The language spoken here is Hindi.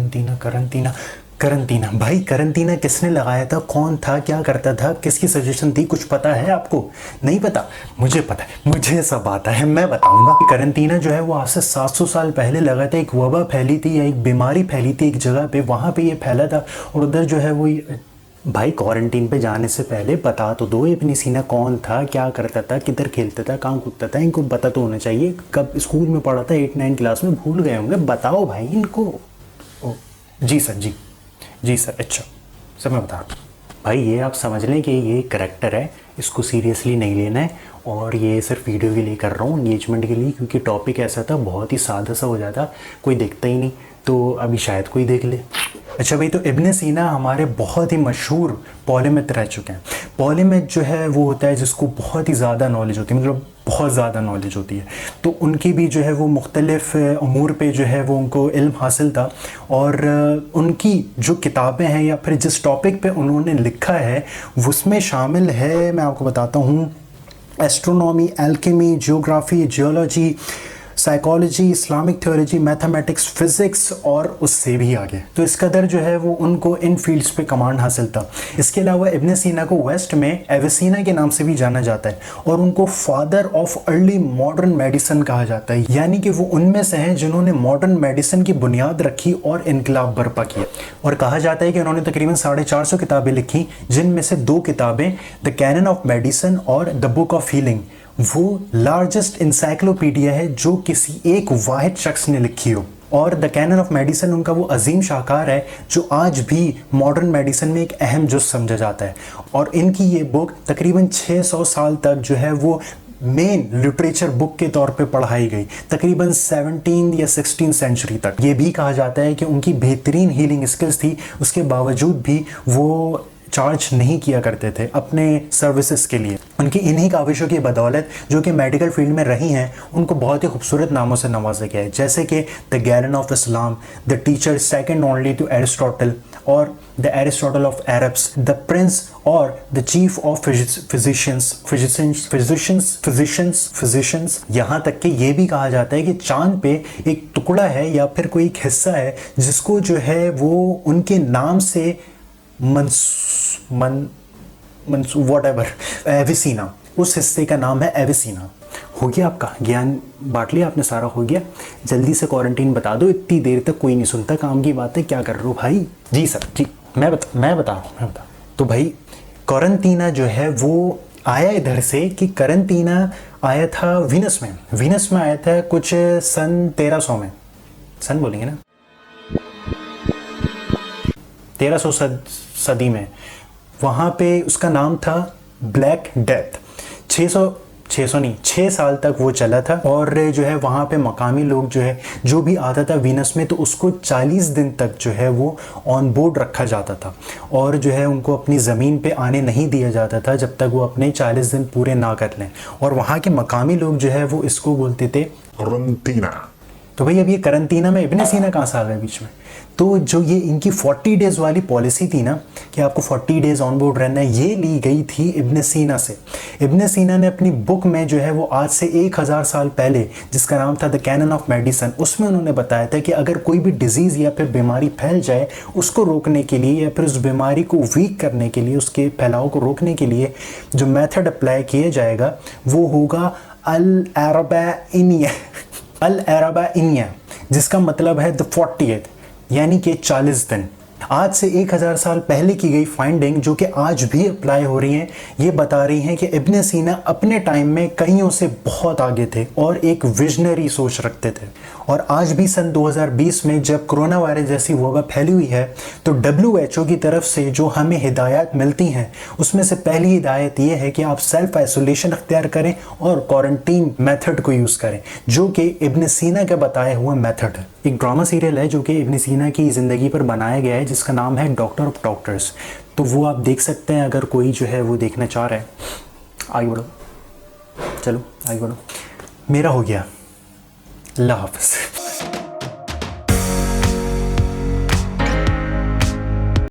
करंटीना करंटीना करंटीना भाई, करंटीना किसने लगाया था, कौन था, क्या करता था, किसकी सजेशन थी, कुछ पता है आपको? नहीं पता? मुझे पता है, मुझे सब आता है, मैं बताऊंगा। करंटीना जो है वो आज से 700 साल पहले लगा था। एक वबा फैली थी या एक बीमारी फैली थी एक जगह पे, वहाँ पे ये फैला था। और उधर जो है वो भाई क्वारंटीन पे जाने से पहले बता तो दो इब्न सीना कौन था, क्या करता था, किधर खेलता था, कहाँ कूदता था, इनको पता तो होना चाहिए। कब स्कूल में पढ़ा था, 8-9 क्लास में, भूल गए होंगे, बताओ भाई इनको। ओ जी सर, जी सर, अच्छा सर मैं बता रहा हूँ भाई। ये आप समझ लें कि ये करेक्टर है, इसको सीरियसली नहीं लेना है, और ये सिर्फ वीडियो के लिए कर रहा हूँ, एंगेजमेंट के लिए, क्योंकि टॉपिक ऐसा था, बहुत ही सादा सा हो जाता, कोई देखता ही नहीं, तो अभी शायद कोई देख ले। अच्छा भाई, तो इब्न सीना हमारे बहुत ही मशहूर पॉलीमिथ रह चुके हैं। पॉलीमिथ जो है वो होता है जिसको बहुत ही ज़्यादा नॉलेज होती है, मतलब बहुत ज़्यादा नॉलेज होती है। तो उनकी भी जो है वो मुख्तलिफ़ अमूर पे जो है वो उनको इल्म हासिल था, और उनकी जो किताबें हैं या फिर जिस टॉपिक पे उन्होंने लिखा है उसमें शामिल है, मैं आपको बताता हूँ, astronomy, alchemy, geography, geology, psychology, Islamic theology, mathematics, physics और उससे भी आगे। तो इस कदर जो है वो उनको इन फील्ड्स पे कमांड हासिल था। इसके अलावा इब्न सीना को वेस्ट में एविसीना के नाम से भी जाना जाता है, और उनको father of early modern medicine कहा जाता है, यानी कि वो उनमें से हैं जिन्होंने मॉडर्न मेडिसिन की बुनियाद रखी और इनकलाब बर्पा किया। और कहा जाता है कि उन्होंने तकरीबन 450 किताबें लिखी, जिनमें से 2 किताबें द कैनन ऑफ मेडिसिन और द बुक ऑफ हीलिंग वो लार्जेस्ट इंसाइक्लोपीडिया है जो किसी एक वाहिद शख्स ने लिखी हो। और द कैनन ऑफ मेडिसिन उनका वो अजीम शाहकार है जो आज भी मॉडर्न मेडिसिन में एक अहम जुज़ समझा जाता है। और इनकी ये बुक तकरीबन 600 साल तक जो है वो मेन लिटरेचर बुक के तौर पे पढ़ाई गई, तकरीबन 17 या 16 सेंचुरी तक। ये भी कहा जाता है कि उनकी बेहतरीन हीलिंग स्किल्स थी, उसके बावजूद भी वो चार्ज नहीं किया करते थे अपने सर्विसेज के लिए। उनकी इन्हीं काविशों की बदौलत जो कि मेडिकल फील्ड में रही हैं, उनको बहुत ही खूबसूरत नामों से नवाजा गया है, जैसे कि the Galen of Islam, the teacher second only to Aristotle, और the Aristotle of Arabs, the prince और द चीफ ऑफ फिजिशियंस। यहाँ तक कि ये भी कहा जाता है कि चांद पे एक टुकड़ा है या फिर कोई एक हिस्सा है जिसको जो है वो उनके नाम से वॉटएवर एविसीना, उस हिस्से का नाम है एविसीना। हो गया आपका ज्ञान, बांट लिया आपने, सारा हो गया। जल्दी से क्वारंटीन बता दो, इतनी देर तक कोई नहीं सुनता, काम की बात है, क्या कर रहे हो भाई? जी सर, जी मैं बता रहा हूँ। तो भाई क्वारंटीना जो है वो आया इधर से कि करंटीना आया था वीनस में आया था कुछ सन 1300 में, सन बोलेंगे ना, 1300 सदी में। वहाँ पे उसका नाम था ब्लैक डेथ। 6 साल तक वो चला था, और जो है वहाँ पे मकामी लोग जो है जो भी आता था वीनस में, तो उसको 40 दिन तक जो है वो ऑन बोर्ड रखा जाता था, और जो है उनको अपनी ज़मीन पे आने नहीं दिया जाता था जब तक वो अपने 40 दिन पूरे ना कर लें। और वहाँ के मकामी लोग जो है वो इसको बोलते थे करंटीना। तो भाई अब ये करंटीना में इब्न सीना कहाँ से आ गया बीच में? तो जो ये इनकी 40 डेज़ वाली पॉलिसी थी ना कि आपको 40 डेज़ ऑन बोर्ड रहना है, ये ली गई थी इब्न सीना से। इब्न सीना ने अपनी बुक में जो है वो आज से 1000 साल पहले, जिसका नाम था द कैनन ऑफ मेडिसिन, उसमें उन्होंने बताया था कि अगर कोई भी डिजीज़ या फिर बीमारी फैल जाए, उसको रोकने के लिए या फिर उस बीमारी को वीक करने के लिए, उसके फैलाव को रोकने के लिए जो मेथड अप्लाई किया जाएगा वो होगा अल अरबाइनिया, जिसका मतलब है द 40th, यानी कि 40 दिन। आज से 1000 साल पहले की गई फाइंडिंग जो कि आज भी अप्लाई हो रही हैं, ये बता रही हैं कि इब्न सीना अपने टाइम में कईयों से बहुत आगे थे और एक विजनरी सोच रखते थे। और आज भी सन 2020 में जब कोरोना वायरस जैसी वबा फैली हुई है, तो WHO की तरफ से जो हमें हिदायत मिलती हैं, उसमें से पहली हिदायत ये है कि आप सेल्फ आइसोलेशन अख्तियार करें और क्वारंटीन मेथड को यूज़ करें, जो कि इब्न सीना का बताया हुआ मेथड है। एक ड्रामा सीरियल है जो कि इब्न सीना की ज़िंदगी पर बनाया गया है, जिसका नाम है डॉक्टर ऑफ डॉक्टर्स। तो वो आप देख सकते हैं अगर कोई जो है वो देखना चाह रहा है। आगे बढ़ो, चलो आगे बढ़ो। मेरा हो गया, अल्लाह हाफ़िज़।